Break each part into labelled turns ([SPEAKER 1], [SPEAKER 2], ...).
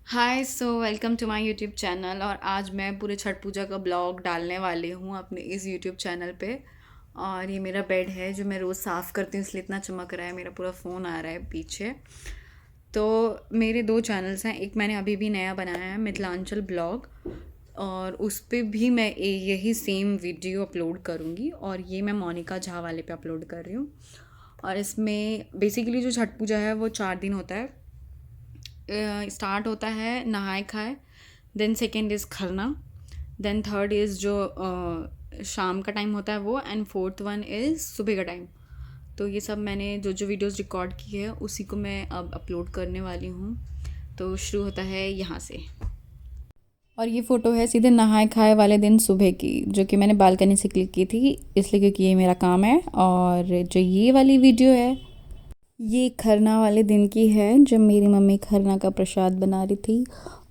[SPEAKER 1] Hi welcome to my YouTube channel. और आज मैं पूरे छठ पूजा का ब्लॉग डालने वाली हूँ अपने इस यूट्यूब चैनल पे। और ये मेरा बेड है जो मैं रोज़ साफ़ करती हूँ, इसलिए इतना चमक रहा है। मेरा पूरा फ़ोन आ रहा है पीछे। तो मेरे दो चैनल्स हैं, एक मैंने अभी भी नया बनाया है मिथिलांचल ब्लॉग, और उस पे भी मैं यही सेम वीडियो अपलोड करूँगी। और ये मैं मोनिका झा वाले पे अपलोड कर रही हूँ। और इसमें बेसिकली जो छठ पूजा है वो 4 दिन होता है। स्टार्ट होता है नहाए खाए, then second is Kharna, then third is जो शाम का टाइम होता है वो, एंड फोर्थ वन इज़ सुबह का टाइम। तो ये सब मैंने जो जो वीडियोस रिकॉर्ड की है उसी को मैं अब अपलोड करने वाली हूँ। तो शुरू होता है यहाँ से। और ये फ़ोटो है सीधे नहाए खाए वाले दिन सुबह की, जो कि मैंने बालकनी से क्लिक की थी, इसलिए क्योंकि ये मेरा काम है। और जो ये वाली वीडियो है ये खरना वाले दिन की है, जब मेरी मम्मी खरना का प्रसाद बना रही थी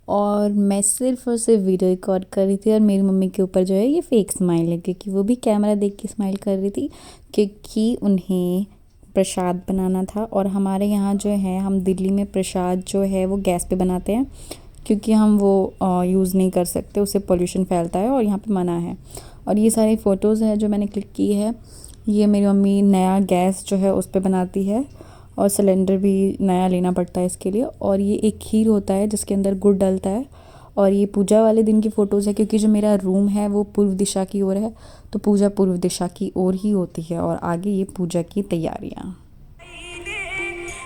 [SPEAKER 1] और मैं सिर्फ और सिर्फ वीडियो रिकॉर्ड कर रही थी। और मेरी मम्मी के ऊपर जो है ये फेक स्माइल है, क्योंकि वो भी कैमरा देख के स्माइल कर रही थी, क्योंकि उन्हें प्रसाद बनाना था। और हमारे यहाँ जो है, हम दिल्ली में प्रसाद जो है वो गैस पे बनाते हैं, क्योंकि हम वो यूज़ नहीं कर सकते, उससे पोल्यूशन फैलता है और यहाँ पे मना है। और ये सारी फ़ोटोज़ हैं जो मैंने क्लिक की है। ये मेरी मम्मी नया गैस जो है उस पे बनाती है, और सिलेंडर भी नया लेना पड़ता है इसके लिए। और ये एक खीर होता है जिसके अंदर गुड़ डलता है। और ये पूजा वाले दिन की फ़ोटोज़ है, क्योंकि जो मेरा रूम है वो पूर्व दिशा की ओर है, तो पूजा पूर्व दिशा की ओर ही होती है। और आगे ये पूजा की तैयारियाँ।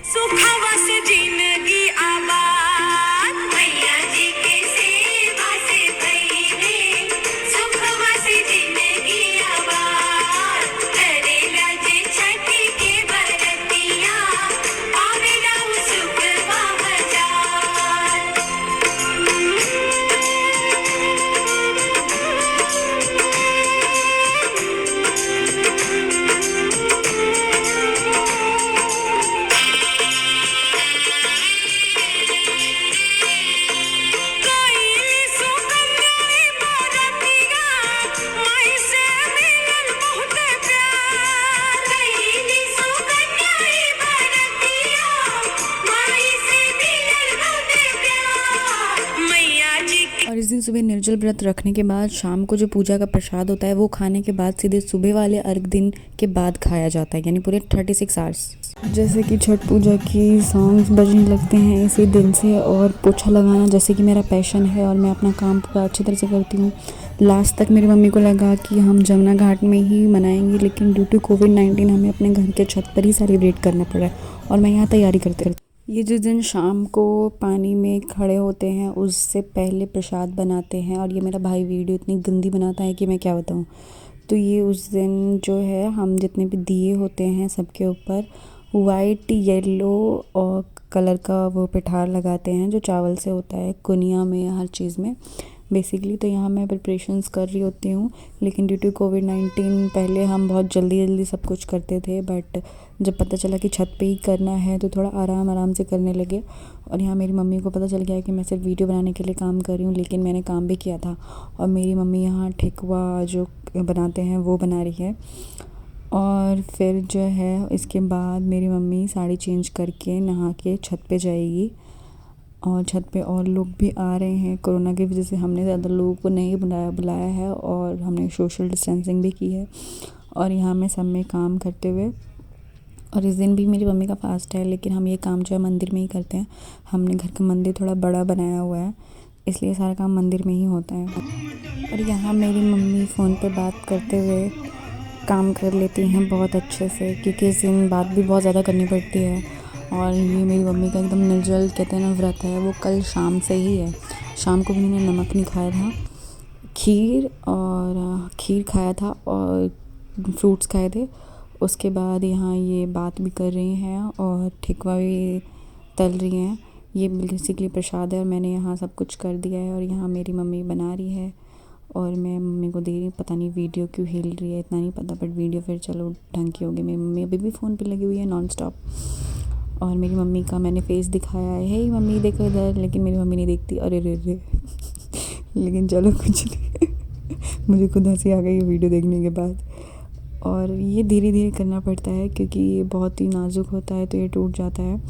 [SPEAKER 1] सुखवा से जिंदगी आबाद, मैया जी के सेवा से भइले। सुखवा से जिंदगी आबाद, करेला जे छठ के बरतिया, आवेला उ सुखवा हजार। कइली सुकन्या बरतिया, माई से मिलल बहुते प्यार। कइली सुकन्या बरतिया, माई से मिलल बहुते प्यार। मैया जी और इस दिन सुबह निर्जल व्रत रखने के बाद शाम को जो पूजा का प्रसाद होता है वो खाने के बाद सीधे सुबह वाले अर्घ दिन के बाद खाया जाता है, यानी पूरे 36 आवर्स। जैसे कि छठ पूजा की सॉन्ग्स बजने लगते हैं इसी दिन से। और पोछा लगाना जैसे कि मेरा पैशन है, और मैं अपना काम पूरा अच्छी तरह से करती हूँ। लास्ट तक मेरी मम्मी को लगा कि हम जमुना घाट में ही मनाएंगे, लेकिन ड्यू टू कोविड-19 हमें अपने घर के छत पर ही सेलिब्रेट करना पड़ा, और मैं यहाँ तैयारी करते करती। ये जिस दिन शाम को पानी में खड़े होते हैं उससे पहले प्रसाद बनाते हैं। और ये मेरा भाई वीडियो इतनी गंदी बनाता है कि मैं क्या बताऊँ। तो ये उस दिन जो है, हम जितने भी दिए होते हैं सबके ऊपर वाइट येलो और कलर का वो पिठार लगाते हैं, जो चावल से होता है, कुनिया में, हर चीज़ में बेसिकली। तो यहाँ मैं प्रिपरेशंस कर रही होती हूँ, लेकिन ड्यू टू कोविड-19 पहले हम बहुत जल्दी जल्दी सब कुछ करते थे, बट जब पता चला कि छत पे ही करना है तो थोड़ा आराम आराम से करने लगे। और यहाँ मेरी मम्मी को पता चल गया कि मैं सिर्फ वीडियो बनाने के लिए काम कर रही हूँ, लेकिन मैंने काम भी किया था। और मेरी मम्मी यहाँ ठेकुआ जो बनाते हैं वो बना रही है। और फिर जो है इसके बाद मेरी मम्मी साड़ी चेंज करके नहा के छत पे जाएगी। और छत पे और लोग भी आ रहे हैं। कोरोना की वजह से हमने ज़्यादा लोगों को नहीं बुलाया है, और हमने सोशल डिस्टेंसिंग भी की है। और यहाँ मैं सब में काम करते हुए, और इस दिन भी मेरी मम्मी का फास्ट है, लेकिन हम ये काम जो है मंदिर में ही करते हैं। हमने घर का मंदिर थोड़ा बड़ा बनाया हुआ है, इसलिए सारा काम मंदिर में ही होता है। और यहाँ मेरी मम्मी फ़ोन पे बात करते हुए काम कर लेती हैं बहुत अच्छे से, क्योंकि इस दिन बात भी बहुत ज़्यादा करनी पड़ती है। और ये मेरी मम्मी का एकदम निर्जल कहते हैं ना व्रत है, वो कल शाम से ही है। शाम को भी मैंने नमक नहीं खाया था, खीर खाया था और फ्रूट्स खाए थे। उसके बाद यहाँ ये बात भी कर रही हैं और ठेकुआ भी तल रही हैं। ये बेसिकली प्रसाद है, और मैंने यहाँ सब कुछ कर दिया है। और यहाँ मेरी मम्मी बना रही है और मैं मम्मी को दे रही हूँ। पता नहीं वीडियो क्यों हिल रही है, इतना नहीं पता, बट वीडियो फिर चलो ढंग की होगी। मेरी मम्मी अभी भी फ़ोन पे लगी हुई है नॉन स्टॉप। और मेरी मम्मी का मैंने फेस दिखाया है, हे मम्मी देखो इधर, लेकिन मेरी मम्मी नहीं देखती। अरे रे रे लेकिन चलो कुछ नहीं मुझे खुद हंसी आ गई ये वीडियो देखने के बाद। और ये धीरे धीरे करना पड़ता है, क्योंकि ये बहुत ही नाजुक होता है, तो ये टूट जाता है।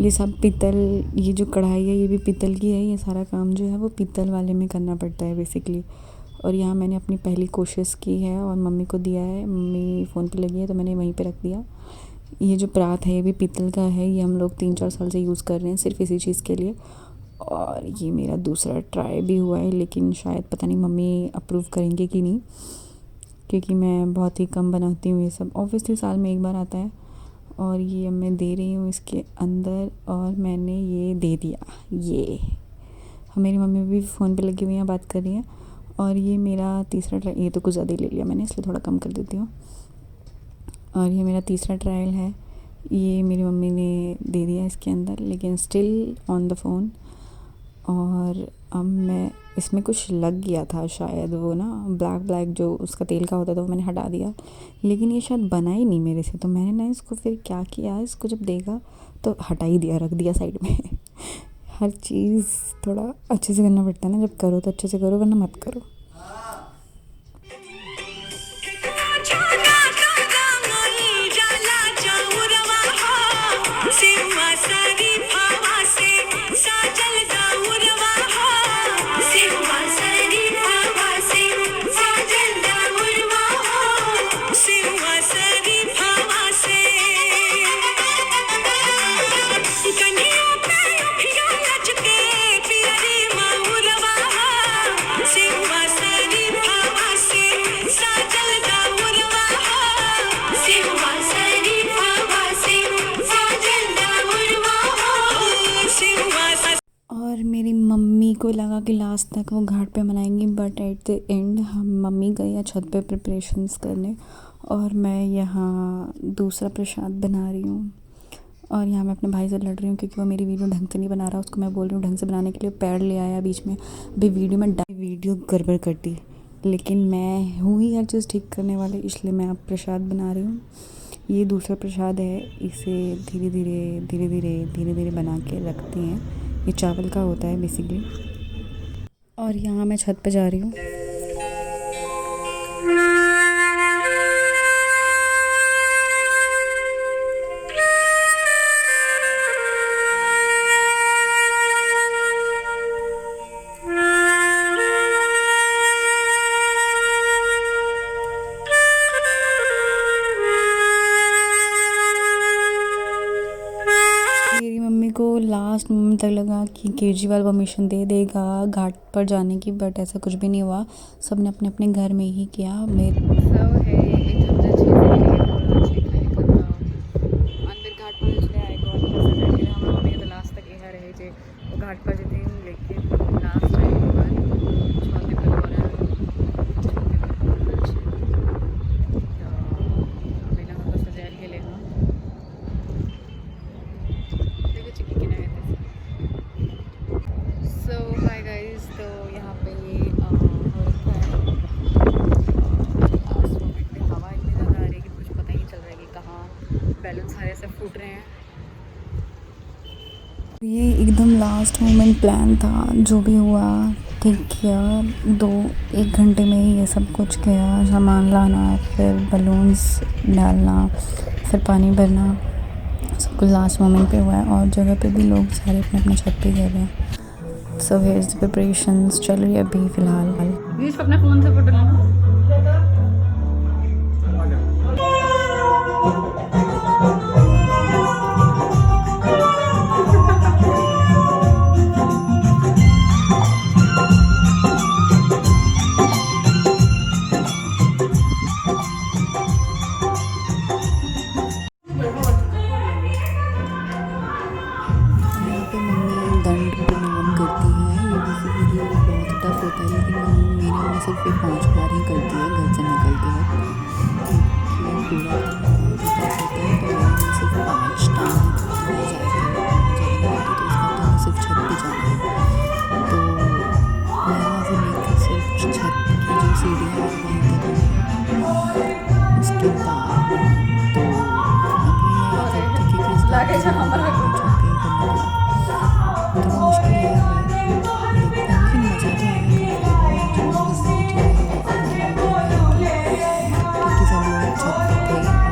[SPEAKER 2] ये सब पीतल, ये जो कढ़ाई है ये भी पीतल की है। ये सारा काम जो है वो पीतल वाले में करना पड़ता है बेसिकली। और यहाँ मैंने अपनी पहली कोशिश की है और मम्मी को दिया है। मम्मी फ़ोन पे लगी है तो मैंने वहीं पे रख दिया। ये जो परात है ये भी पीतल का है। ये हम लोग 3-4 साल से यूज़ कर रहे हैं सिर्फ इसी चीज़ के लिए। और ये मेरा दूसरा ट्राई भी हुआ है, लेकिन शायद पता नहीं मम्मी अप्रूव करेंगे कि नहीं, क्योंकि मैं बहुत ही कम बनाती हूँ ये सब। ऑब्वियसली साल में एक बार आता है। और ये अब मैं दे रही हूँ इसके अंदर, और मैंने ये दे दिया। ये मेरी मम्मी भी फ़ोन पे लगी हुई हैं, बात कर रही हैं। और ये मेरा तीसरा ट्राई, ये तो कुछ ज़्यादा ही ले लिया मैंने, इसलिए थोड़ा कम कर देती हूँ। और ये मेरा तीसरा ट्रायल है। ये मेरी मम्मी ने दे दिया इसके अंदर, लेकिन स्टिल ऑन द फ़ोन। और अब मैं इसमें कुछ लग गया था शायद, वो ना ब्लैक ब्लैक जो उसका तेल का होता था वो मैंने हटा दिया, लेकिन ये शायद बना ही नहीं मेरे से। तो मैंने ना इसको फिर क्या किया, इसको जब देखा तो हटा ही दिया, रख दिया साइड में। हर चीज़ थोड़ा अच्छे से करना पड़ता है ना, जब करो तो अच्छे से करो, वरना मत करो।
[SPEAKER 1] छोटा गंगोई जाला चौरवा हो, सिवा सरी भावा से साजल दौरवा हो, सिवा सरी भावा से साजल दौरवा हो, सिवा सरी भावा से कन्हैया पे उठिया लचके पियरी मौरवा हो, सिवा सरी भावा से साजल दौरवा हो, सिवा सरी भावा से साजल दौरवा हो, सिवा
[SPEAKER 2] और मेरी मम्मी को लगा कि लास्ट तक वो घाट पे मनाएंगी, बट एट द एंड हम मम्मी गई है छत पे प्रिपरेशंस करने, और मैं यहाँ दूसरा प्रसाद बना रही हूँ। और यहाँ मैं अपने भाई से लड़ रही हूँ क्योंकि वो मेरी वीडियो ढंग से नहीं बना रहा। उसको मैं बोल रही हूँ ढंग से बनाने के लिए, पैर ले आया बीच में, अभी वीडियो गड़बड़ कर दी। लेकिन मैं हूँ ही हर चीज़ ठीक करने वाले, इसलिए मैं अब प्रसाद बना रही हूँ। ये दूसरा प्रसाद है, इसे धीरे धीरे बना के रखती हैं। ये चावल का होता है बेसिकली। और यहाँ मैं छत पे जा रही हूँ। मेरी मम्मी को लास्ट मोमेंट तक लगा कि केजरीवाल परमिशन दे देगा घाट पर जाने की, बट ऐसा कुछ भी नहीं हुआ। सबने अपने अपने घर में ही किया। मेरे घाट पर इसलिए आए हम मम्मी तो लास्ट तक यहाँ रहे थे, वो घाट पर थे, लेकिन लास्ट टाइम छोटे पर सजायल के लिए सो हाय गाइस, तो यहाँ पे ये होता है लास्ट मोमेंट पे हवा इतनी ज़्यादा आ रही है कि कुछ पता ही नहीं चल रहा है कि कहाँ बैलून सारे से फूट रहे हैं। ये एकदम लास्ट मोमेंट प्लान था, जो भी हुआ ठीक किया। 1 घंटे में ही ये सब कुछ किया, सामान लाना, फिर बलून्स डालना, फिर पानी भरना, सब कुछ लास्ट मोमेंट पे हुआ है। और जगह पे भी लोग सारे अपने अपने छत पे गए हैं। सो हियर्स द प्रिपरेशंस चल रही है अभी फ़िलहाल। अपना फ़ोन से फोटो लेना। यहाँ पे मम्मी दंड प्रणाम करती है। ये बेसिकली बहुत टफ होता है, लेकिन मेरी मम्मी सिर्फ 5 बार ही करती है घर से निकलते वक्त, क्योंकि पूरा टफ होता है। तो मेरी मम्मी सिर्फ 5 टाइम तो इसका तो सिर्फ छत पे जाना है। तो मैं वहाँ से लेकर सिर्फ छत की जो सीढ़ी है वहीं तक, उसके बाद तो अभी थोड़ा मुश्किल है, लेकिन मज़ा तो आया क्योंकि सब लोग छत पे थे।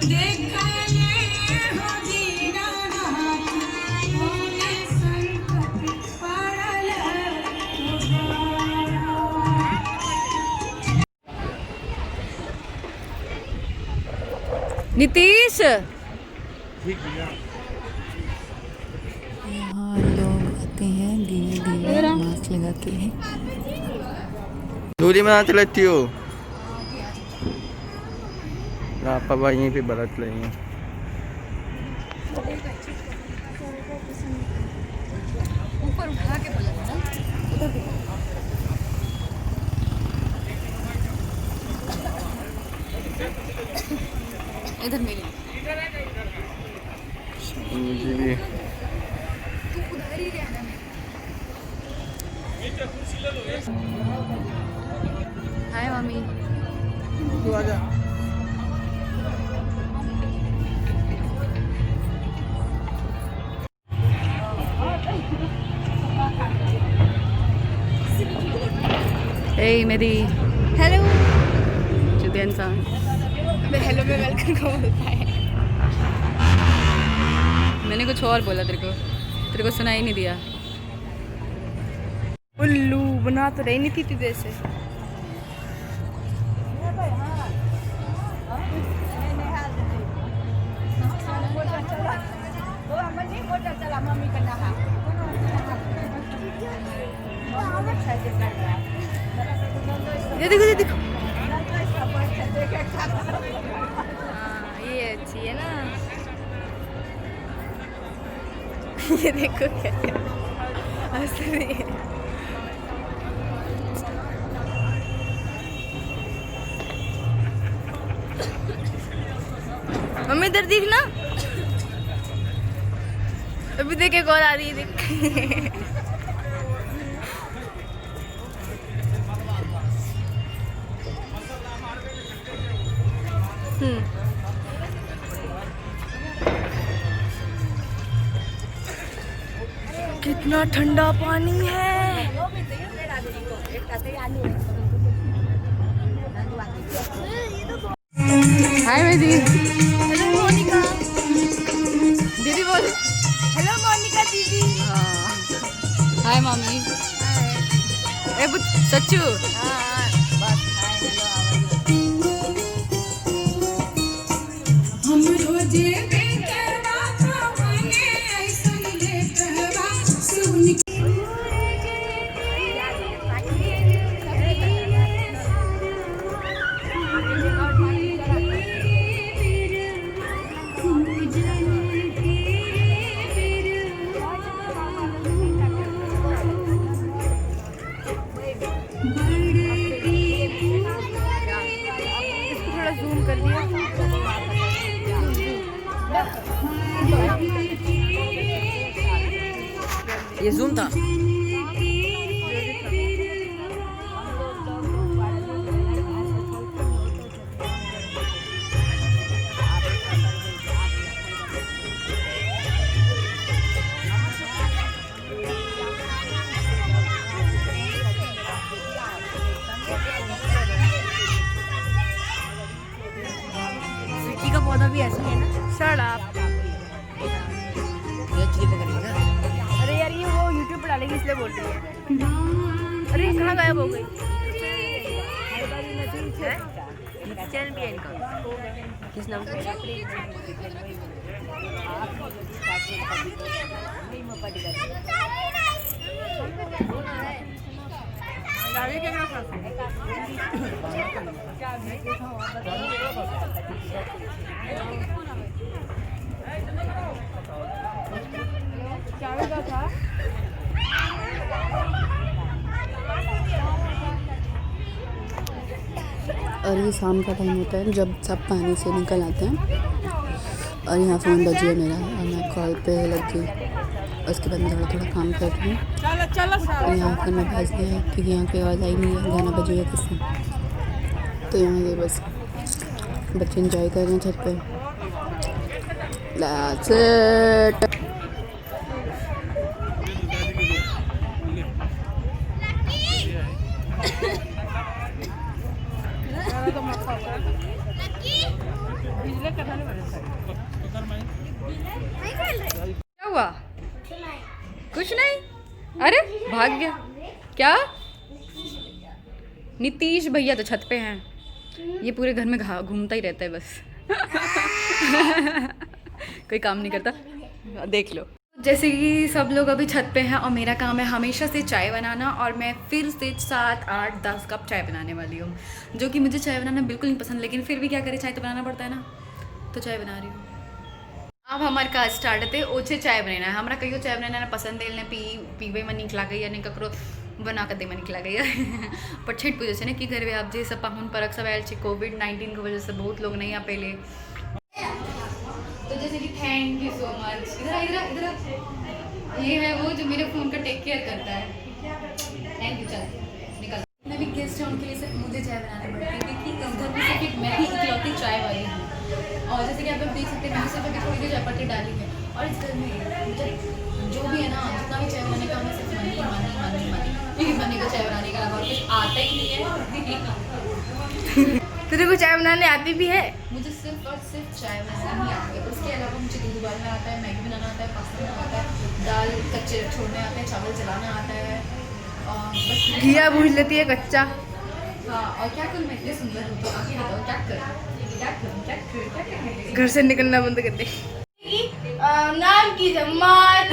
[SPEAKER 1] देखले हो दीनानाथ मोरे संकट पड़ल
[SPEAKER 2] नीतीश यहाँ लोग आते हैं धीरे धीरे मास्क लगा के हैं।
[SPEAKER 3] दूरी में ना चलती हो पापा यहीं पे बरत रही हैं।
[SPEAKER 2] ऊपर उठा के बोला था इधर मेरे
[SPEAKER 3] मुझे भी
[SPEAKER 2] तू उधर ही रहना। हाय मम्मी।
[SPEAKER 3] तू आजा।
[SPEAKER 2] हे मेरी
[SPEAKER 4] हेलो
[SPEAKER 2] चुतिया इंसान।
[SPEAKER 4] हेलो में वेलकम को बोलता है।
[SPEAKER 2] मैंने कुछ और बोला तेरे को सुनाई नहीं दिया।
[SPEAKER 4] उल्लू बना तो रही नहीं थी तुझे से। ये देखो ये देखो। ये अच्छी है ना। ये देखो क्या हंस रही है। मम्मी इधर देख ना। अभी देख एक और आ रही है देख। कितना ठंडा पानी है।
[SPEAKER 2] हाय मेरी
[SPEAKER 4] हेलो मोनिका।
[SPEAKER 2] दीदी बोल।
[SPEAKER 4] हेलो मोनिका दीदी।
[SPEAKER 2] हाय मम्मी। ए सच्चू
[SPEAKER 1] हम रोजे बेटवा खावने ऐसन लेटवा सुन
[SPEAKER 4] थोड़ा जूम कर दिया।
[SPEAKER 2] ये जूम था।
[SPEAKER 4] स्वीटी का पौधा भी ऐसा ही है ना। Shut up. अरे यार ये वो YouTube पे डालेगी इसलिए बोल रही है। अरे कहाँ गायब हो गई। चैनल भी है इनका। किस नाम से? क्या लगा था?
[SPEAKER 2] और ये शाम का टाइम होता है जब सब पानी से निकल आते हैं और यहाँ फ़ोन बज गया मेरा और मैं कॉल पे लग गई। उसके बाद मैं थोड़ा काम कर रही हूँ और यहाँ पर मैं बज गया है क्योंकि यहाँ पे आवाज़ आई नहीं है गाना बज गया किसने। तो यहाँ ये बस बच्चे इंजॉय कर रहे हैं छत पे। That's it.
[SPEAKER 4] क्या हुआ? कुछ नहीं। अरे भाग गया क्या? नीतीश भैया तो छत पे हैं, ये पूरे घर में घूमता ही रहता है बस। कोई काम नहीं करता, देख लो। जैसे कि सब लोग अभी छत पे हैं और मेरा काम है हमेशा से चाय बनाना, और मैं फिर से 7, 8, 10 कप चाय बनाने वाली हूँ, जो कि मुझे चाय बनाना बिल्कुल नहीं पसंद, लेकिन फिर भी क्या करें, चाय तो बनाना पड़ता है ना, तो चाय बना रही हूँ। अब हमारे काज स्टार्ट थे, ओछे चाय बनाना है हमारा, कहियो चाय बनाना पसंद है, पीवे में निकला गई या नहीं ककरो बना कर दे में निकला गई। पर छठ पूजा से ना कि घर आप जे सब पाहुन परक सब आयल कोविड-19 की वजह से बहुत लोग नहीं आ पहले, तो जैसे कि थैंक यू सो मच। इधर ये है वो जो मेरे फ़ोन का टेक केयर करता है, थैंक यू। चल निकल। मैं भी गेस्ट है, उनके लिए सिर्फ मुझे चाय बनाना पड़ती है, क्योंकि इस घर में सिर्फ मैं ही इकलौती चाय वाली हूँ। और जैसे कि आप लोग देख सकते हैं, मैंने सिर्फ अभी थोड़ी देर चाय पत्ती डाली है, और इस घर में मुझे जो भी है ना, जितना भी चाय बनाने का, मैं सिर्फ मनी बनने का चाय बनाने का अलावा और कुछ आता ही नहीं है।
[SPEAKER 5] तेरे को चाय बनाने आती भी है?
[SPEAKER 4] मुझे सिर्फ और सिर्फ चाय बनाना ही आती है, उसके अलावा मुझे दूध उबालना आता है, मैगी बनाना आता है, पास्ता बनाना आता है, दाल कच्चे छोड़ने आते हैं, चावल जलाना आता है, और बस
[SPEAKER 5] घिया भून लेती है कच्चा।
[SPEAKER 4] हाँ। और क्या करूँ मैं इतनी सुंदर हूँ, तो आगे बताओ क्या करूँ।
[SPEAKER 5] घर से निकलना बंद कर दे। नाम की जमात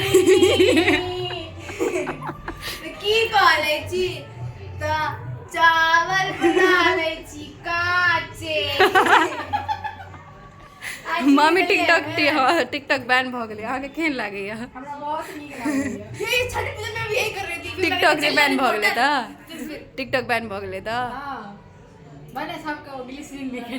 [SPEAKER 5] की कॉलेजी तो चावल बना ले काचे।
[SPEAKER 4] मामी टिकटॉक बैन भ गेलै, अहाँके केहन लागैया?
[SPEAKER 5] ये छठ पूजा में भी यही कर रही थी।
[SPEAKER 4] टिकटॉक जे बैन भ गेलै त, टिकटॉक बैन भ गेलै त
[SPEAKER 5] मैंने सबका इंग्लिश लिखे।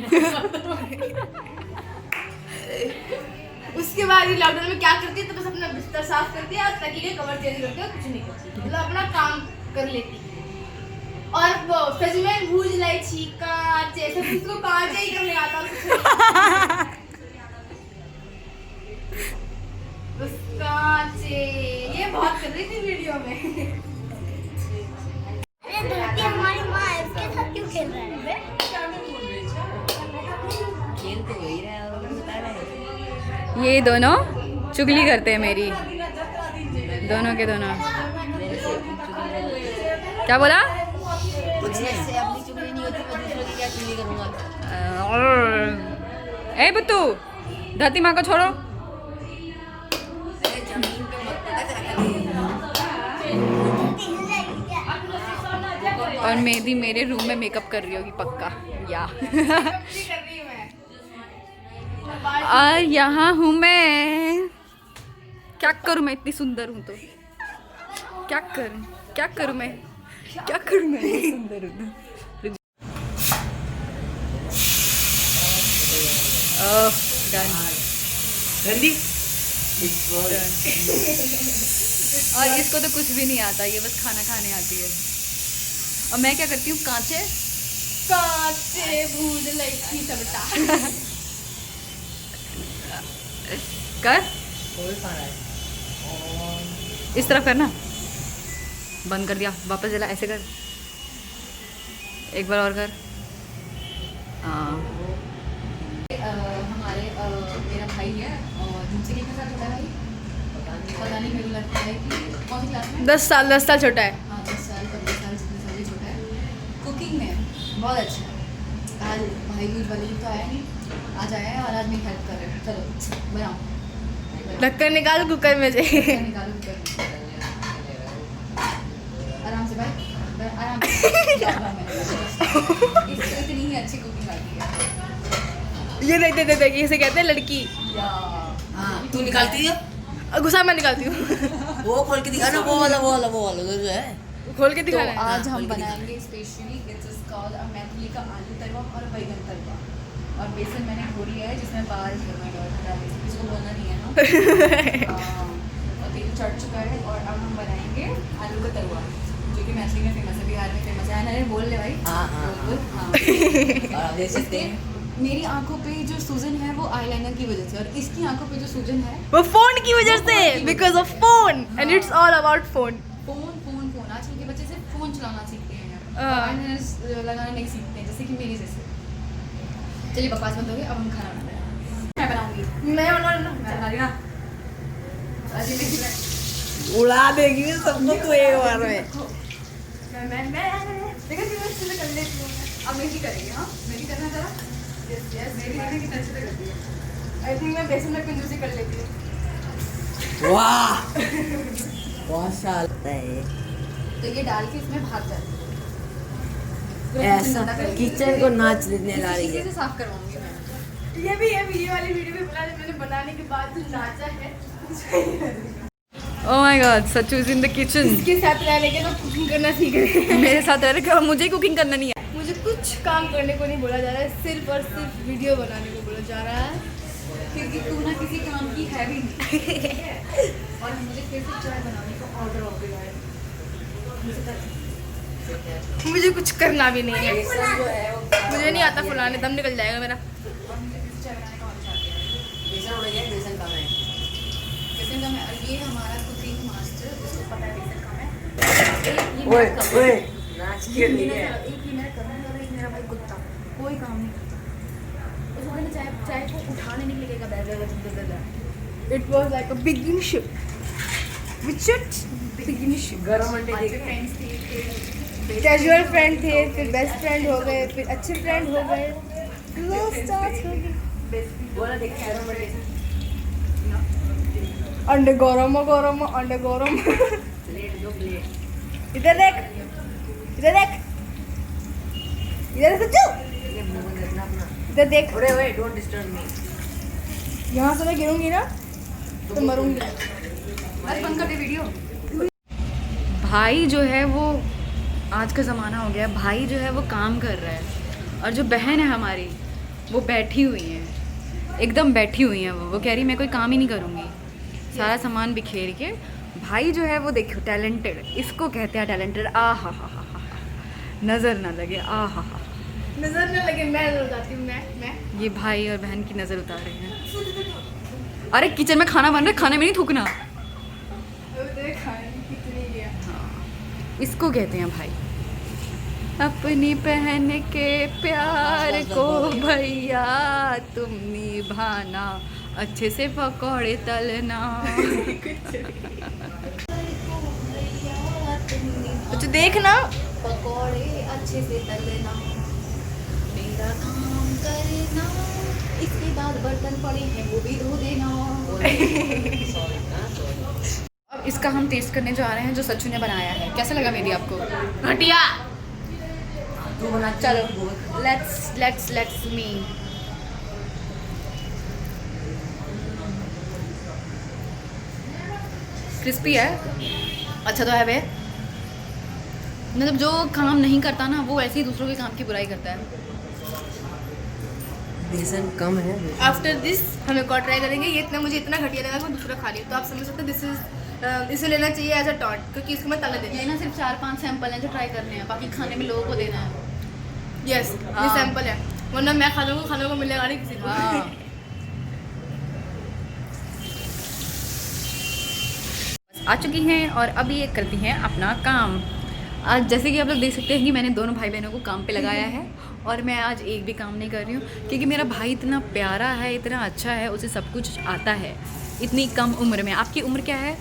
[SPEAKER 5] उसके बाद ही लॉकडाउन में क्या करती है, तो बस अपना बिस्तर साफ करती है और तकिए कवर चेंज करती है, कुछ नहीं करती, मतलब अपना काम कर लेती है। और वो सच में भूज लाई छी कांचे, सब उसको कांचे ही करने आता कुछ नहीं। बस कांचे ये बहुत कर रही थी वीडियो में।
[SPEAKER 1] अरे धरती हमारी माँ है, उसके साथ क्यों खेल रहा है बे? खेल तो वही रहा है, और बता रहे हैं।
[SPEAKER 4] ये दोनों चुगली करते हैं मेरी, दोनों के दोनों। क्या बोला?
[SPEAKER 1] से अपनी चुगली नहीं होती, मैं दूसरों की क्या चुगली करूँगा?
[SPEAKER 4] ए बुत्तू, धरती माँ को छोड़ो।
[SPEAKER 1] जमीन पे मत
[SPEAKER 4] और मेहंदी मेरे रूम में मेकअप कर रही होगी पक्का, या और यहाँ हूँ मैं। क्या करूँ मैं, इतनी सुंदर हूँ तो क्या करूँ मैं इतनी सुंदर हूँ तो। ओह डन। और इसको तो कुछ भी नहीं आता, ये बस खाना खाने आती है। और मैं क्या करती हूँ, कांचे
[SPEAKER 5] भूज लाई छी सबटा।
[SPEAKER 4] कर इस तरफ करना, बंद कर दिया, वापस जला, ऐसे कर, एक बार और कर। हमारे मेरा भाई है और मुझसे कितने साल छोटा है भाई, पता नहीं, मेरे को लगता है कि कौन सी क्लास में?
[SPEAKER 5] 10 साल छोटा है।
[SPEAKER 4] हाँ 10 साल का, 10 साल जितने साल ही छोटा है। कुकिंग में बहुत अच्छा है। आज भाई दूध वाली तो आया नहीं, आज आया है और आज मेरी हेल्प कर रहे हैं। चलो बनाओ,
[SPEAKER 5] ढक्कन निकाल कुकर में से।
[SPEAKER 4] निकालो कुकर में। आराम से भाई, आराम से। इतनी ही अच्छी कुकिंग आती है।
[SPEAKER 5] ये देख इसे कहते हैं लड़की।
[SPEAKER 1] हाँ तू निकालती है,
[SPEAKER 5] गुस्सा मैं निकालती हूँ।
[SPEAKER 1] वो खोल के दिखा ना, वो वाला जो है
[SPEAKER 5] खोल के
[SPEAKER 4] तो
[SPEAKER 5] दिखाना है।
[SPEAKER 4] आज हम बनाएंगे specially this is called Maithili का आलू तलवा और बैगन तलवा। और बेसन मैंने घोड़ी है जिसमें बाल इसको बोलना नहीं है ना। और तेल चढ़ चुका है और अब हम बनाएंगे आलू का तलवा, जो कि मैथिली में फेमस है, बिहार में फेमस है। अरे बोल ले भाई। बोल। हाँ
[SPEAKER 1] देख सकते हैं।
[SPEAKER 4] मेरी आंखों पे जो सूजन है वो आईलाइनर की वजह से, और इसकी आंखों पे जो सूजन है
[SPEAKER 5] वो फोन की वजह से, because of phone and it's all about phone.
[SPEAKER 4] Phone. आजकल के बच्चे सिर्फ फोन चलाना सीखते हैं, आईलाइनर लगाना नहीं सीखते हैं, जैसे कि मेरी जैसे। चलिए बकवास बंद हो गई, अब हम खाना बना रहे हैं। मैं बनाऊंगी,
[SPEAKER 5] मैं
[SPEAKER 4] मैं बना रही ना।
[SPEAKER 6] उड़ा देगी सबको तो एक बार में।
[SPEAKER 4] मैं देखा कि मैं अच्छे से कर लेती हूँ। अब मेरी करेंगे, हाँ मेरी करना जरा। यस यस, मेरी देखना कितना अच्छे से करती है।
[SPEAKER 5] आई थिंक मैं बेसन में कंजूसी कर लेती हूँ।
[SPEAKER 6] वाह माशाल्लाह है।
[SPEAKER 4] तो ये डाल के इसमें भाग जाती है।
[SPEAKER 6] ऐसा किचन को नाच देने ला रही है।
[SPEAKER 4] से साफ करवाऊंगी मैं।
[SPEAKER 5] ये वाली वीडियो भी बना मैंने बनाने के बाद जो नाचा है।
[SPEAKER 4] Oh my God, Sachu is in the kitchen.
[SPEAKER 5] इसके साथ रहने के तो कुकिंग करना सीख रहे हैं।
[SPEAKER 4] मेरे साथ रह रहे मुझे कुकिंग करना नहीं है।
[SPEAKER 5] मुझे कुछ काम करने को नहीं बोला जा रहा है, सिर्फ और सिर्फ वीडियो बनाने को बोला जा रहा है।
[SPEAKER 4] क्योंकि तू ना किसी काम की है भी नहीं। और मुझे फिर से चाय बनाने का ऑर्डर हो गया है।
[SPEAKER 5] मुझे कुछ करना भी नहीं है। मुझे नहीं आता फुलाने, दम निकल जाएगा मेरा।
[SPEAKER 6] बेसन का है।
[SPEAKER 4] बेसन का मैं, और ये हमारा कुकिंग मास्टर जिसको पता है बेसन का है।
[SPEAKER 6] ओए ओए नाच के लिए
[SPEAKER 4] एक ही मैं करूँगा, एक मेरा भाई कुत्ता कोई काम नहीं करता। उसको मैंने चाय को उठाने नहीं लगेगा।
[SPEAKER 5] It was like a beginnership. Which it? Beginnership.
[SPEAKER 6] गरम अंडे देखे।
[SPEAKER 4] फ्रेंड्स थे,
[SPEAKER 5] कैजुअल फ्रेंड थे, फिर बेस्ट फ्रेंड हो गए, फिर अच्छे फ्रेंड हो गए, लव स्टार्ट हो गई।
[SPEAKER 6] बोला देख गरम अंडे।
[SPEAKER 5] अंडे गरम अंडे गरम।
[SPEAKER 6] प्लेट दो प्लेट।
[SPEAKER 5] इधर देख, इधर देख, इधर सच्चू,
[SPEAKER 6] ये मुंह बंद रखना अपना।
[SPEAKER 5] इधर देख।
[SPEAKER 6] ओए ओए डोंट डिस्टर्ब मी।
[SPEAKER 5] यहाँ से मैं गिरूंगी ना तो मरूंगी।
[SPEAKER 4] बस बंद कर दे वीडियो। भाई जो है वो, आज का ज़माना हो गया, भाई जो है वो काम कर रहा है और जो बहन है हमारी वो बैठी हुई है, एकदम बैठी हुई है। वो कह रही मैं कोई काम ही नहीं करूँगी, सारा सामान बिखेर के। भाई जो है वो देखो टैलेंटेड, इसको कहते हैं टैलेंटेड। आ हा हा हा हा, नज़र ना लगे, आ हा हा।
[SPEAKER 5] नजर न लगे, मैं नजर जाती हूँ। मैं
[SPEAKER 4] ये भाई और बहन की नज़र उतार रहे हैं। अरे किचन में खाना बन रहा है, खाने में नहीं थूकना।
[SPEAKER 5] तेरे खाने की कितनी गया।
[SPEAKER 4] इसको कहते हैं भाई। अपनी बहन के प्यार को भैया तुम निभाना, अच्छे से पकौड़े तलना।
[SPEAKER 5] कुछ देखना,
[SPEAKER 4] पकौड़े अच्छे से तलना, मेरा काम करना, इसके बाद बर्तन पड़े हैं वो भी धो देना। अब इसका हम टेस्ट करने जा रहे हैं जो सच्चू ने बनाया है। कैसा लगा मेरी आपको?
[SPEAKER 5] घटिया।
[SPEAKER 6] तू बना
[SPEAKER 4] चलो लेट्स मी। क्रिस्पी है, अच्छा तो है बे। मतलब जो काम नहीं करता ना वो ऐसे ही दूसरों के काम की बुराई करता है।
[SPEAKER 6] बेसन कम है।
[SPEAKER 5] आफ्टर दिस हम एक और ट्राई करेंगे। ये इतना मुझे इतना घटिया लगा कि मैं दूसरा खा लिया। तो आप समझ सकते हो दिस इज इसे लेना चाहिए एज अ टॉन्ट, क्योंकि इसको मैं तला देती
[SPEAKER 4] ये ना सिर्फ 4-5 सैंपल हैं जो ट्राई करने हैं, बाकी खाने में लोगों को देना है।
[SPEAKER 5] हूँ। यस, ये
[SPEAKER 4] हाँ।
[SPEAKER 5] सैंपल है, वरना मैं खा लूँगा, खाने को मिलेगा नहीं किसी को।
[SPEAKER 4] हाँ। आ चुकी हैं और अब ये करती हैं अपना काम। आज जैसे कि आप लोग देख सकते हैं कि मैंने दोनों भाई बहनों को काम पे लगाया है और मैं आज एक भी काम नहीं कर रही हूँ, क्योंकि मेरा भाई इतना प्यारा है, इतना अच्छा है, उसे सब कुछ आता है इतनी कम उम्र में। आपकी उम्र क्या है?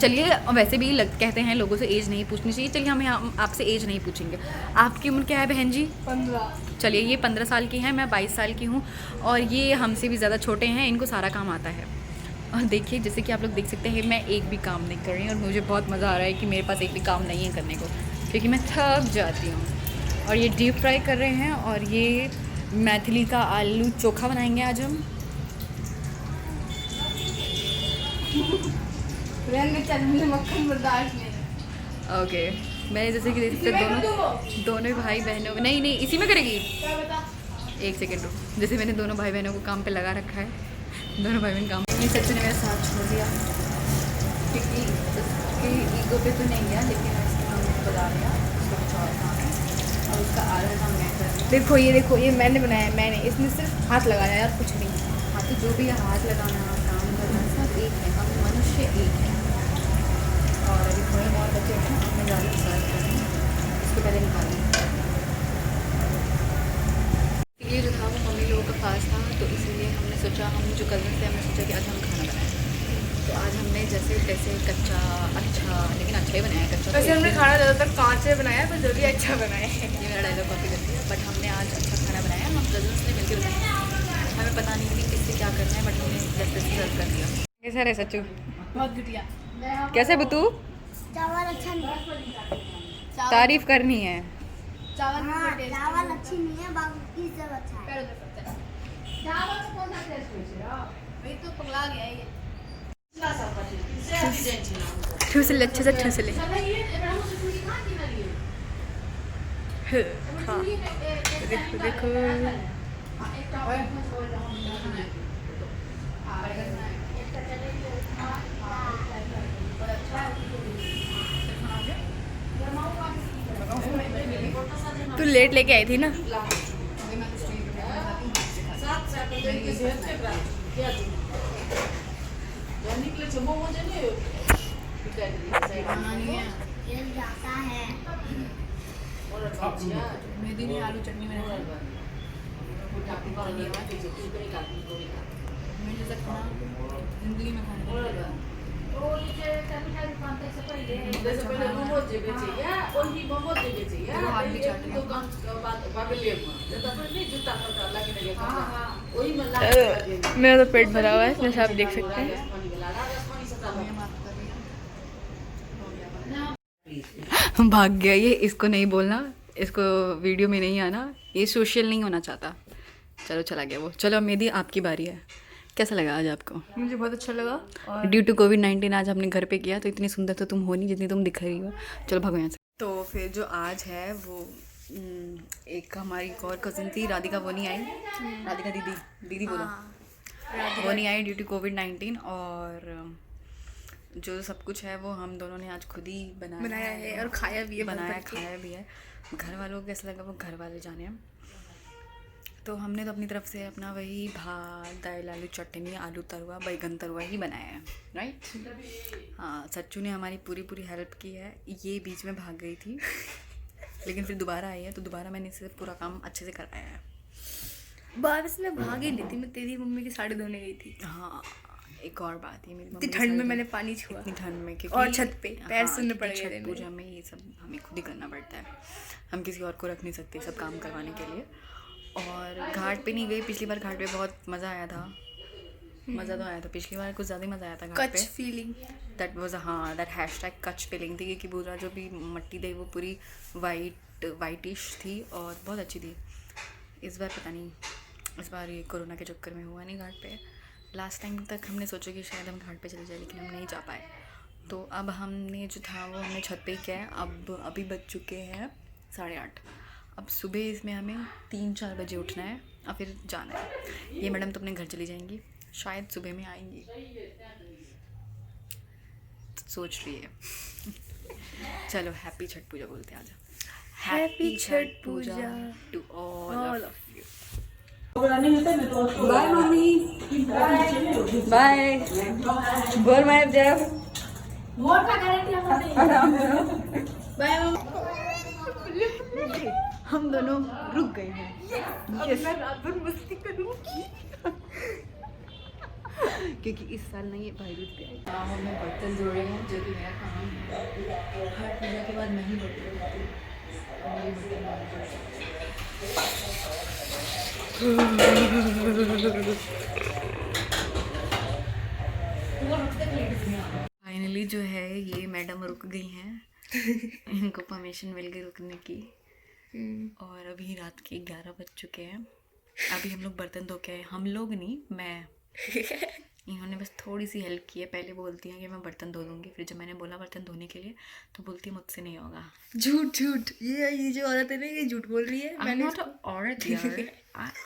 [SPEAKER 4] चलिए, वैसे भी कहते हैं लोगों से एज नहीं पूछनी चाहिए, चलिए हम आपसे एज नहीं पूछेंगे। आपकी उम्र क्या है बहन जी?
[SPEAKER 5] 15।
[SPEAKER 4] चलिए, ये 15 साल की हैं, मैं 22 साल की हूँ और ये हमसे भी ज़्यादा छोटे हैं, इनको सारा काम आता है। और देखिए, जैसे कि आप लोग देख सकते हैं, मैं एक भी काम नहीं कर रही और मुझे बहुत मज़ा आ रहा है कि मेरे पास एक भी काम नहीं है करने को, क्योंकि मैं थक जाती हूँ। और ये डीप फ्राई कर रहे हैं और ये मैथिली का आलू चोखा बनाएंगे आज हम।
[SPEAKER 5] रहने चल, मुझे मक्खन बर्दाश्त नहीं है।
[SPEAKER 4] ओके, मैं जैसे कि देख सकते हैं दोनों ही भाई बहनों, नहीं इसी में करेगी।
[SPEAKER 5] क्या बता?
[SPEAKER 4] एक सेकेंड रुक। जैसे मैंने दोनों भाई बहनों को काम पे लगा रखा है, दोनों भाई बहन काम। ये सच्चू ने मेरा साथ छोड़ दिया क्योंकि उसकी ईगो पे तो नहीं गया, लेकिन उसके काम को बता दिया, उसका कुछ और काम है और उसका आधा काम मैं कर रही हूँ।
[SPEAKER 5] देखो, ये मैंने बनाया है, मैंने इसमें सिर्फ हाथ लगाया यार, कुछ नहीं।
[SPEAKER 4] हाँ, तो जो भी हाथ लगाना, काम करना, सब एक है, हम मनुष्य एक है। और अभी थोड़े बहुत बच्चे हैं, मैं ज़्यादा सर्व कर रही हूँ, इसको पहले निकालूँ। सोचा हम जो कज़न थे हमने सोचा कि आज हम खाना बनाएं। तो आज हमने जैसे तैसे कच्चा अच्छा लेकिन अच्छा ही बनाया कच्चा।
[SPEAKER 5] वैसे हमने खाना ज़्यादातर कांच में बनाया पर जो भी अच्छा बनाया है।
[SPEAKER 4] ये मेरा डायलॉग कॉपी करती है बट हमने आज अच्छा खाना बनाया। हम कज़न्स ने मिलकर बनाया। हमें पता नहीं कि किससे क्या करना है बट हमने जैसे सर्व कर दिया। कैसा रहे सच्चू?
[SPEAKER 5] बहुत घटिया।
[SPEAKER 4] कैसे बुतू?
[SPEAKER 1] चावल अच्छा नहीं
[SPEAKER 4] तारीफ करनी है।
[SPEAKER 5] चावल में
[SPEAKER 1] चावल अच्छी नहीं है, बाकी सब अच्छा है।
[SPEAKER 5] चावल में कौन सा टेस्ट है? वही तो पगला गया है ये।
[SPEAKER 4] ठूस ले अच्छे से ठूस ले। हाँ देखो देखो तू लेट लेके आई थी ना।
[SPEAKER 1] ये जाता है।
[SPEAKER 5] मेहंदी नहीं आलू चटनी मैंने जिंदगी में खाने
[SPEAKER 4] मेरा तो पेट भरा हुआ है जैसे आप देख सकते हैं। भाग गया ये, इसको नहीं बोलना, इसको वीडियो में नहीं आना, ये सोशल नहीं होना चाहता। चलो चला गया वो। चलो मेहदी आपकी बारी है। कैसा लगा आज आपको?
[SPEAKER 5] मुझे बहुत अच्छा लगा। और
[SPEAKER 4] ड्यू टू कोविड-19 आज हमने घर पे किया तो इतनी सुंदर तो तुम हो नहीं जितनी तुम दिख रही हो। चलो भागो यहाँ से। तो फिर जो आज है वो एक हमारी एक और कज़न थी राधिका, वो नहीं आई। राधिका दीदी बोलो। वो नहीं आई ड्यू टू कोविड-19 और जो सब कुछ है वो हम दोनों ने आज खुद ही बनाया
[SPEAKER 5] है और खाया भी है।
[SPEAKER 4] बनाया खाया भी है। घर वालों को कैसा लगा वो घर वाले जाने हैं। तो हमने तो अपनी तरफ से अपना वही भात दाल आलू चटनी आलू तरुआ बैगन तरुआ ही बनाया है, राइट। हाँ सच्चू ने हमारी पूरी हेल्प की है। ये बीच में भाग गई थी लेकिन फिर दोबारा आई है तो दोबारा मैंने इससे पूरा काम अच्छे से कराया है।
[SPEAKER 5] बारिश में भाग ही नहीं थी, मैं तेरी मम्मी की साड़ी धोने गई थी।
[SPEAKER 4] हाँ एक और बात है, मेरी
[SPEAKER 5] इतनी
[SPEAKER 4] मम्मी
[SPEAKER 5] ठंड में
[SPEAKER 4] सारी-
[SPEAKER 5] मैंने पानी छुआ
[SPEAKER 4] इतनी ठंड में क्योंकि
[SPEAKER 5] और छत पे पैर
[SPEAKER 4] हाँ,
[SPEAKER 5] सुनने
[SPEAKER 4] क्योंकि
[SPEAKER 5] पड़ गए
[SPEAKER 4] छठ
[SPEAKER 5] थे
[SPEAKER 4] पूजा में ये सब हमें खुद ही करना पड़ता है। हम किसी और को रख नहीं सकते सब काम करवाने के लिए। और घाट पे नहीं गई, पिछली बार घाट पे बहुत मज़ा आया था। मज़ा तो आया था पिछली बार, कुछ ज़्यादा ही मज़ा आया था घाट पे।
[SPEAKER 5] कच फीलिंग
[SPEAKER 4] दैट वाज हाँ दैट हैशटैग कच फीलिंग थी क्योंकि पूरा जो भी मट्टी थी वो पूरी वाइटिश थी और बहुत अच्छी थी। इस बार पता नहीं, इस बार ये कोरोना के चक्कर में हुआ नहीं घाट पे। लास्ट टाइम तक हमने सोचा कि शायद हम घाट पे चले जाए लेकिन हम नहीं जा पाए। तो अब हमने जो था वो हमने छत पे ही किया है। अब अभी बज चुके हैं 8:30। अब सुबह इसमें हमें 3-4 बजे उठना है और फिर जाना है। ये मैडम तो अपने घर चली जाएंगी, शायद सुबह में आएंगी, तो सोच रही है। चलो हैप्पी छठ पूजा बोलते हैं आज।
[SPEAKER 5] Happy Chhath Puja
[SPEAKER 4] to all of you.
[SPEAKER 2] Bye mummy.
[SPEAKER 4] Bye बोल मैं जब हम दोनों रुक गए हैं। मैं रात भर मस्ती करूँगी क्योंकि इस साल ना ये भाई दूज पे गाँव में बर्तन जोड़े हैं जो कि मेरा काम है। हर पूजा के बाद मैं ही बर्तन धोती हूँ और ये बर्तन फाइनली जो है ये मैडम रुक गई हैं। इनको परमिशन मिल गई रुकने की। और अभी रात के 11 बज चुके हैं। अभी हम लोग बर्तन धो के आए। हम लोग नहीं, मैं इन्होंने बस थोड़ी सी हेल्प की है। पहले बोलती हैं कि मैं बर्तन धो दूँगी, फिर जब मैंने बोला बर्तन धोने के लिए तो बोलती है मुझसे नहीं होगा।
[SPEAKER 5] झूठ झूठ ये जो औरत है ना ये झूठ बोल रही है।
[SPEAKER 4] I'm not an औरत यार।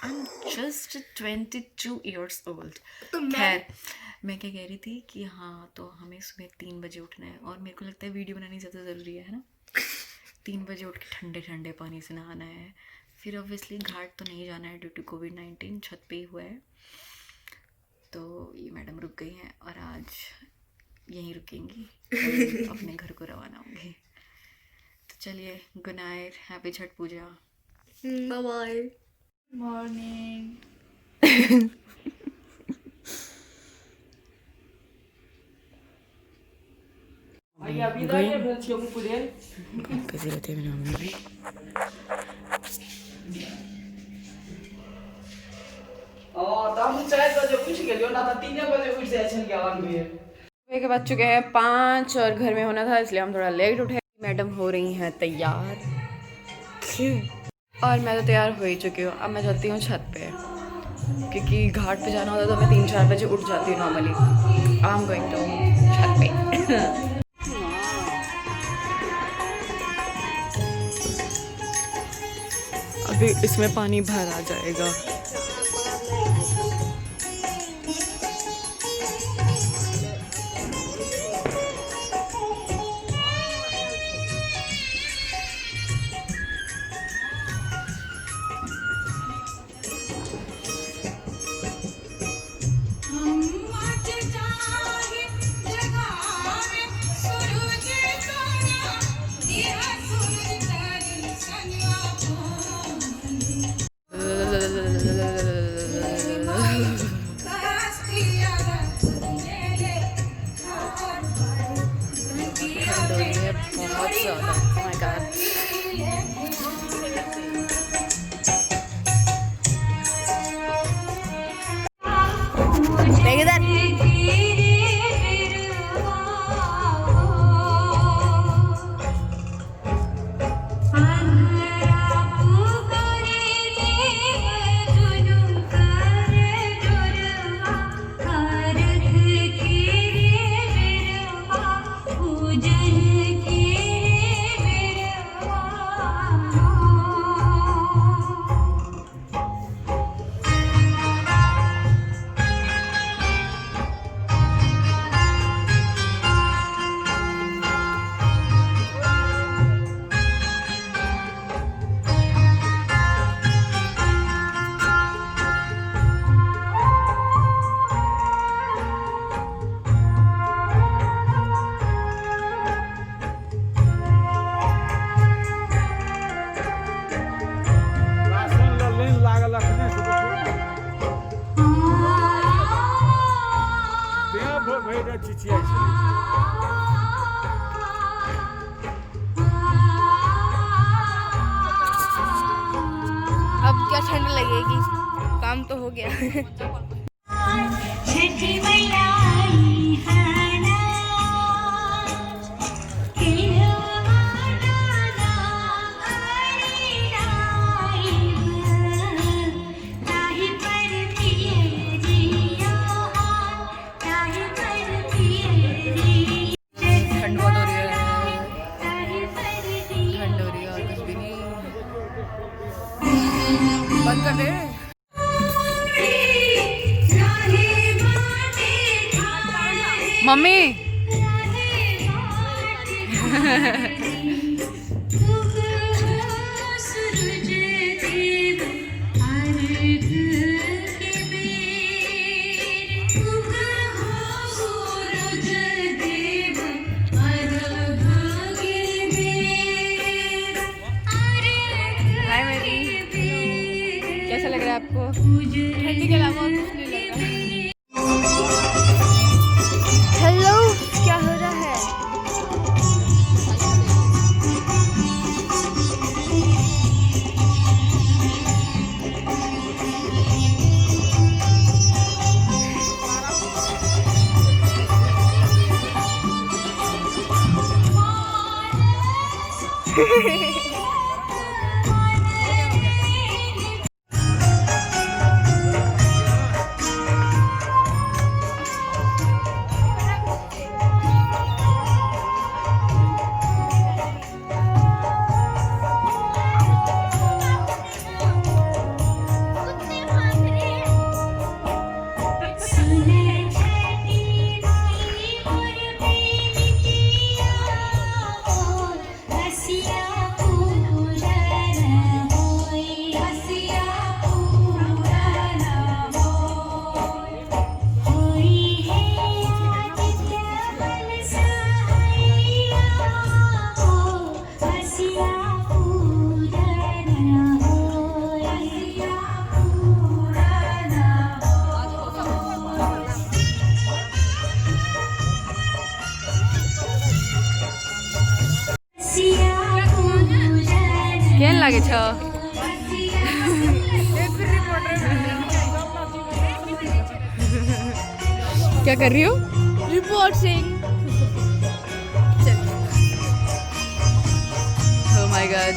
[SPEAKER 4] I'm just 22 years old।
[SPEAKER 5] तो
[SPEAKER 4] खैर मैं क्या कह रही थी कि हाँ तो हमें सुबह 3 बजे उठना है और मेरे को लगता है वीडियो बनानी ज़्यादा ज़रूरी है ना। 3 बजे उठ के ठंडे ठंडे पानी से नहाना है। फिर ऑब्वियसली घाट तो नहीं जाना है ड्यू टू कोविड-19, छत पे ही हुआ है। तो ये मैडम रुक गई हैं और आज यहीं रुकेंगी, अपने घर को रवाना होंगी। तो चलिए गुड नाइट, हैप्पी छठ पूजा,
[SPEAKER 5] बाय बाय, मॉर्निंग।
[SPEAKER 2] बिजी रहते हैं मेरी मम्मी भी।
[SPEAKER 4] सुबह के बज चुके हैं 5 और घर में होना था इसलिए हम थोड़ा लेट उठे। मैडम हो रही हैं तैयार और मैं तो तैयार हो ही चुकी हूँ। अब मैं जाती हूँ छत पे क्योंकि घाट पे जाना होता तो मैं 3-4 बजे उठ जाती हूँ normally. I am going to छत पे। अभी इसमें पानी भर आ जाएगा। बहुत ज़्यादा oh my God।
[SPEAKER 5] अब क्या ठंड लगेगी, काम तो हो गया।
[SPEAKER 1] छठी मैया आई है ना,
[SPEAKER 4] ठंड बहुत हो रही है, ठंड हो रही है और कुछ भी नहीं। बंद कर दे। मम्मी हाय मेरी, कैसा लग रहा है आपको?
[SPEAKER 5] ठंडी के अलावा और कुछ नहीं लग रहा। हेलो, क्या हो रहा है?
[SPEAKER 1] रसिया
[SPEAKER 4] लागे छ क्या कर रही हो?
[SPEAKER 5] रिपोर्टिंग।
[SPEAKER 4] Oh my god.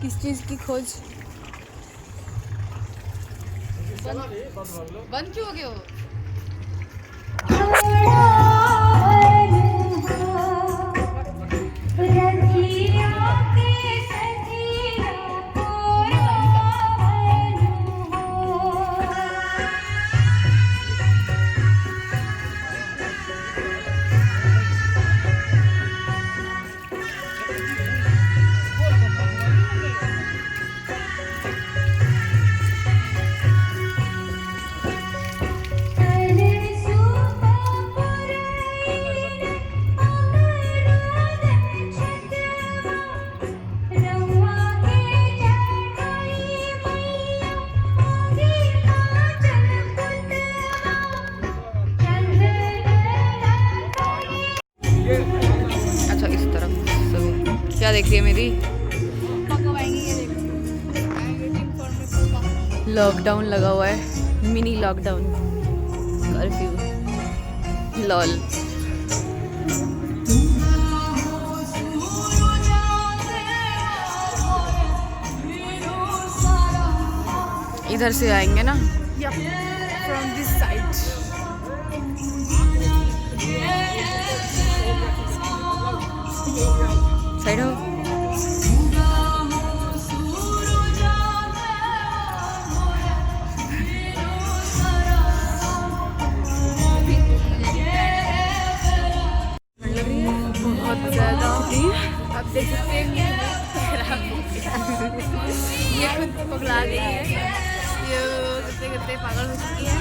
[SPEAKER 4] किस चीज की खोज? बंद क्यों हो गए हो? अच्छा इस तरफ क्या देख रही है मेरी? लॉकडाउन लगा हुआ है, मिनी लॉकडाउन, कर्फ्यू, लॉल। इधर से आएंगे ना, फ्रॉम दिस साइड। साइड हो। बहुत ज़्यादा आप देख सकते हैं ये खुद पगला गई है, ये कितने पागल हो चुकी है।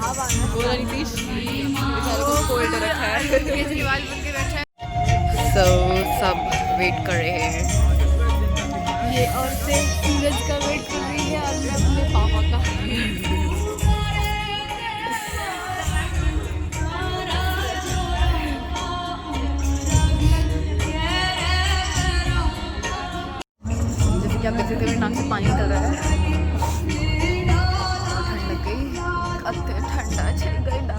[SPEAKER 4] और बोला नीतीश बेचारे को कोल्ड रखा है, केजरीवाल बन के बैठा है। तो सब वेट कर रहे हैं, ये औरतें सूरज का वेट कर रही है और मैं अपने पापा का। जैसे कि आप देख सकते हैं मेरे नाक से पानी निकल रहा है। ठंड लग गई, अत्ते ठंडा चल गई ना।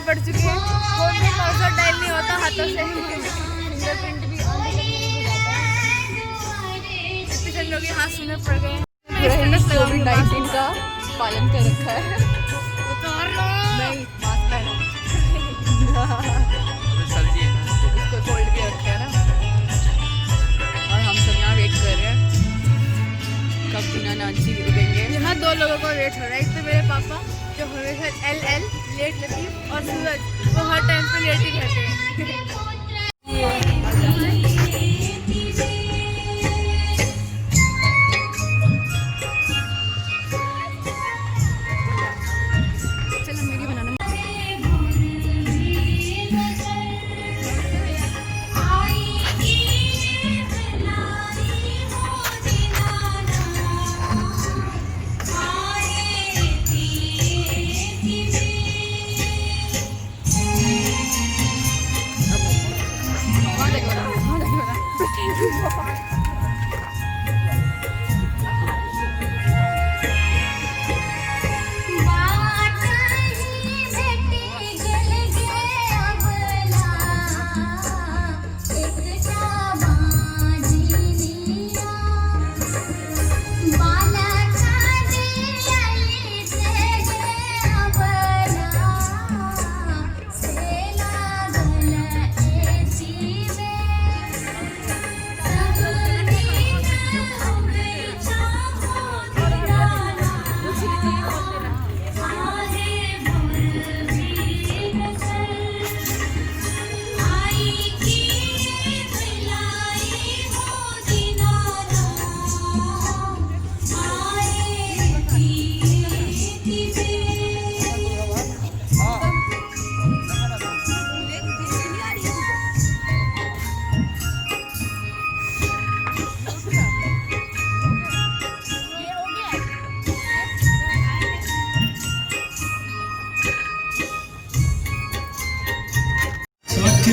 [SPEAKER 5] पड़ चुके हैं। फोन में पासवर्ड डायल नहीं होता हाथों से, फिंगरप्रिंट भी कितने लोग हाथ सुनने पड़ गए।
[SPEAKER 4] कोविड-19 का पालन कर रखा है।
[SPEAKER 5] नहीं, मास्क पहनो।
[SPEAKER 4] इसको कोल्ड भी रखे है ना, और हम सब यहाँ वेट कर रहे हैं कब बिना नाची गिरेंगे।
[SPEAKER 5] यहाँ 2 लोगों को वेट हो रहा है। एक तो मेरे पापा जो हमेशा LL लेट लतीफ, और सूरज वो हर टाइम पे लेट ही रहते हैं।
[SPEAKER 4] चलो मेरी बनाना।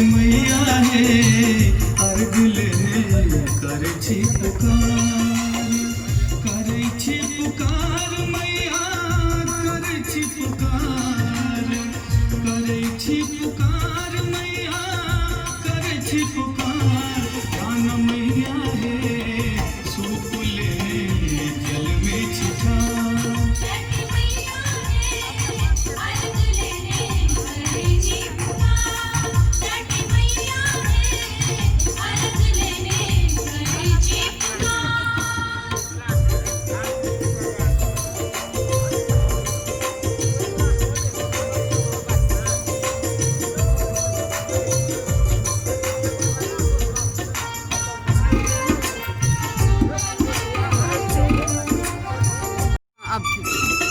[SPEAKER 7] मैया हे अर्घ लेने करै छी पुकार मैया करै छी पुकार मैया करै छी पुकार ज्ञान मैया हे सूप लेने जल में छिटा
[SPEAKER 4] अब ठीक है।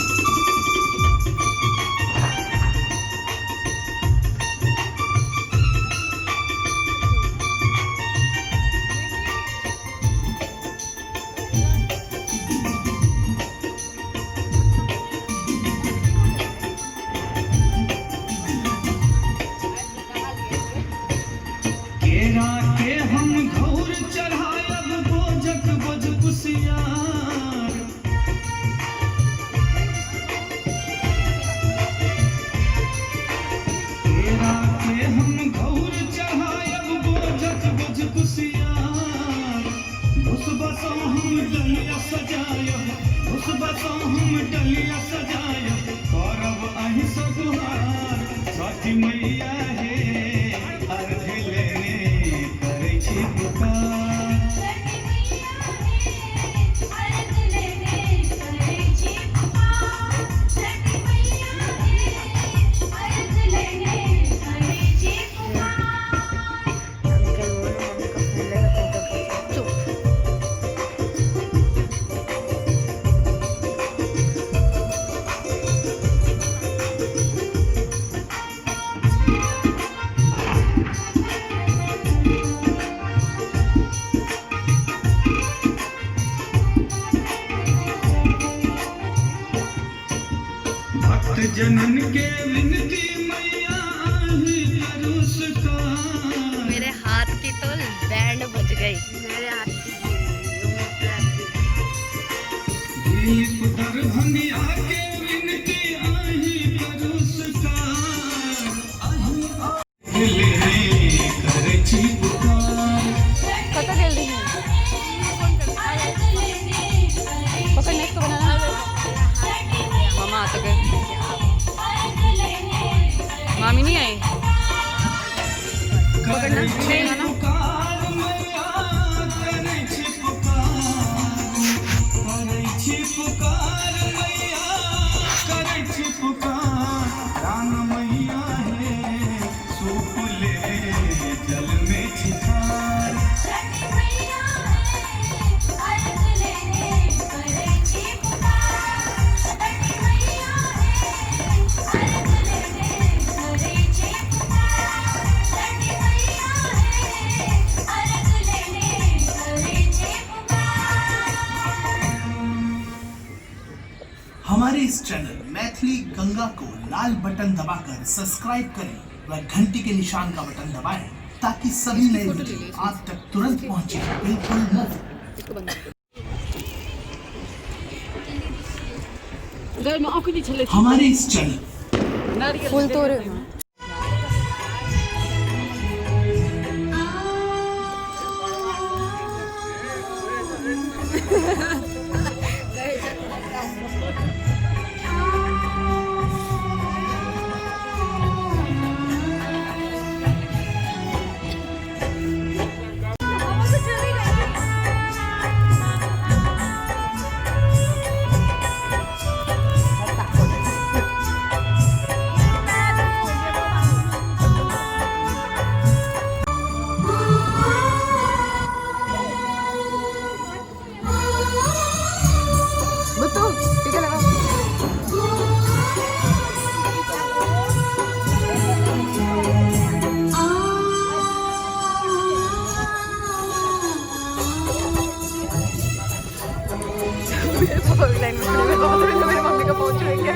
[SPEAKER 7] केरा के हम घौर चढ़ायब बोझक बोझ कुसियार केरा के हम घौर चढ़ायब बोझक बोझ कुसियार घुसबसों हम डलिया सजायब घुसबसों हम डलिया सजायब करब अहि सगुहार छठी मैया हे अर्घ लेने करै छी पुकार भक्त जनन के विनती मैया आही करुष्कार
[SPEAKER 4] मेरे हाथ की तो बैंड बज गई।
[SPEAKER 7] दीप दरभंगिया के विनती आही करुष्कार
[SPEAKER 4] नहीं आए। पकड़ना नहीं है ना।
[SPEAKER 8] हमारे इस चैनल मैथिली गंगा को लाल बटन दबाकर सब्सक्राइब करें व घंटी के निशान का बटन दबाएं ताकि सभी नए वीडियो आप तक तुरंत पहुंचे, बिल्कुल मुफ्त। हमारे इस चैनल
[SPEAKER 2] फूल तोड़ मेरी मम्मी का पहुंच रही है।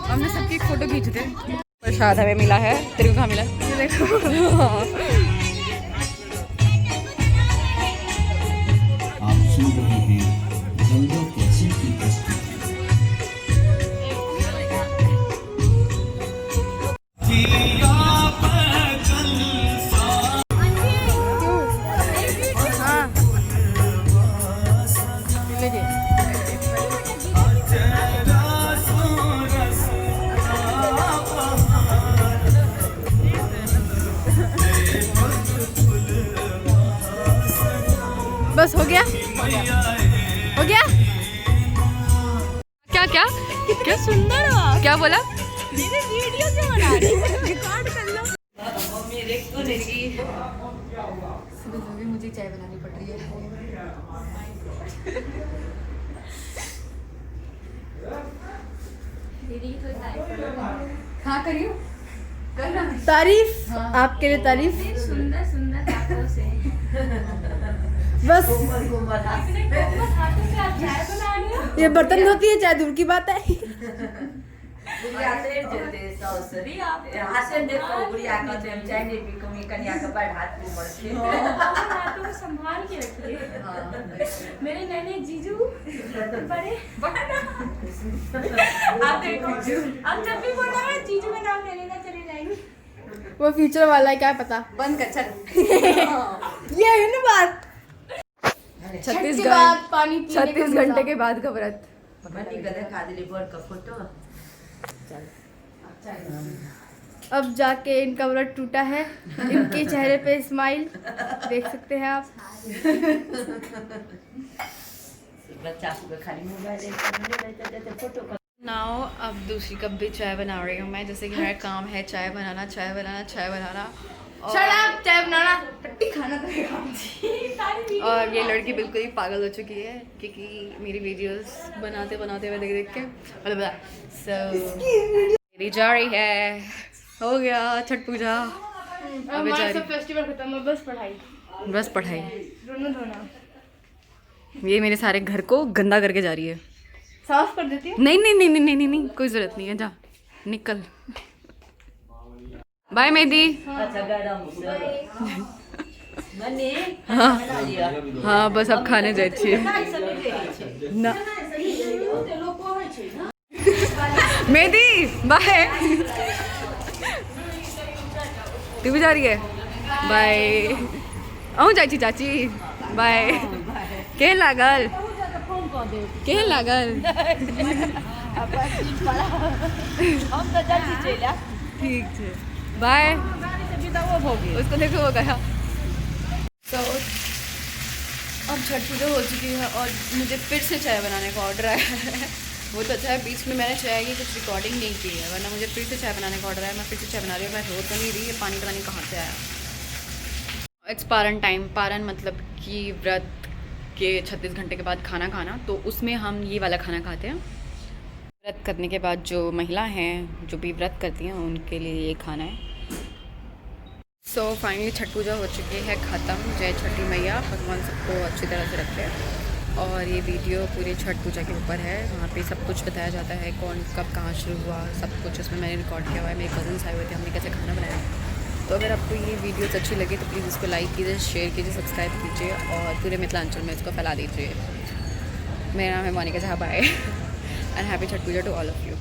[SPEAKER 2] हमने सबकी एक फोटो खींच दे। प्रसाद हमें मिला है, तेरे को कहाँ मिला?
[SPEAKER 8] आप सुन रहे हैं गंगा कैसे की प्रस्तुति।
[SPEAKER 4] बस हो गया, हो गया। क्या क्या क्या सुंदर हो। क्या बोला? मेरे वीडियो क्यों बना रही हो? रिकॉर्ड कर लो। सुबह मुझे चाय बनानी पड़ रही है। हाँ करियो, करना
[SPEAKER 5] तारीफ। आपके लिए तारीफ।
[SPEAKER 1] सुंदर सुंदर हाथों से
[SPEAKER 5] बस
[SPEAKER 1] हाथों से आप चाय बना रहे हो।
[SPEAKER 5] ये बर्तन धोती है, चाय दूर की बात है।
[SPEAKER 1] हाथों को संभाल के रखिए। मेरे नैने जीजू बड़े आप देखो, अब जब भी बोला है जीजू का नाम ले लेना, चले जाएंगे।
[SPEAKER 5] वो फ्यूचर वाला है, क्या पता।
[SPEAKER 4] बंद कर चल।
[SPEAKER 5] ये है ना बात।
[SPEAKER 4] 36 घंटे के बाद का व्रत।
[SPEAKER 5] अब जाके इनका व्रत टूटा है। इनके चेहरे पे स्माइल देख सकते हैं आप।
[SPEAKER 4] नाउ अब दूसरी कप भी चाय बना रही हूँ मैं, जैसे कि मेरा काम है चाय बनाना चाय बनाना चाय बनाना।
[SPEAKER 5] शराब चाय बनाना पट्टी खाना पड़ेगा।
[SPEAKER 4] और ये लड़की बिल्कुल ही पागल हो चुकी है क्योंकि मेरी वीडियोस बनाते बनाते हुए देख देख के मतलब मेरी जा रही है। हो गया छठ पूजा, अबे जा रही
[SPEAKER 5] फेस्टिवल खत्म है, बस पढ़ाई
[SPEAKER 4] बस पढ़ाई।
[SPEAKER 5] रोना धोना
[SPEAKER 4] ये मेरे सारे घर को गंदा करके जा रही है।
[SPEAKER 5] साफ कर देती हूँ।
[SPEAKER 4] नहीं नहीं नहीं नहीं नहीं नहीं कोई ज़रूरत नहीं है, जा निकल। बाय मेहदी। हाँ हाँ बस अब खाने जाए छिए ना। मेहदी बाय। तू भी जा रही है? बाय। अहूँ जाइ छी चाची, बाय। केहन लागल? केहन लागल? ठीक है बाय। उसको देखो वो गया। तो अब छठ पूजा हो चुकी है और मुझे फिर से चाय बनाने का ऑर्डर आया है। वो तो अच्छा है, बीच में मैंने चाय की कुछ रिकॉर्डिंग नहीं की है, वरना मुझे फिर से चाय बनाने का ऑर्डर आया। मैं फिर से चाय बना रही हूँ। मैं रो तो नहीं रही, ये पानी पता नहीं कहाँ से आया। इट्स पारन टाइम। पारन मतलब कि व्रत के 36 घंटे के बाद खाना खाना, तो उसमें हम ये वाला खाना खाते हैं। व्रत करने के बाद जो महिला हैं जो भी व्रत करती हैं उनके लिए ये खाना है। सो फाइनली छठ पूजा हो चुकी है ख़त्म। जय छठी मैया, भगवान सबको अच्छी तरह से रखे। और ये वीडियो पूरी छठ पूजा के ऊपर है, वहाँ पे सब कुछ बताया जाता है, कौन कब कहाँ शुरू हुआ, सब कुछ उसमें मैंने रिकॉर्ड किया हुआ है। मेरे कज़न्स आए हुए थे, हमने कैसे खाना बनाया। तो अगर आपको ये वीडियोस अच्छी लगे तो प्लीज़ इसको लाइक कीजिए, शेयर कीजिए, सब्सक्राइब कीजिए और पूरे मिथिलांचल में इसको फैला दीजिए। मेरा नाम है मोनिका साहब, bye and happy Chhath Puja to all of you.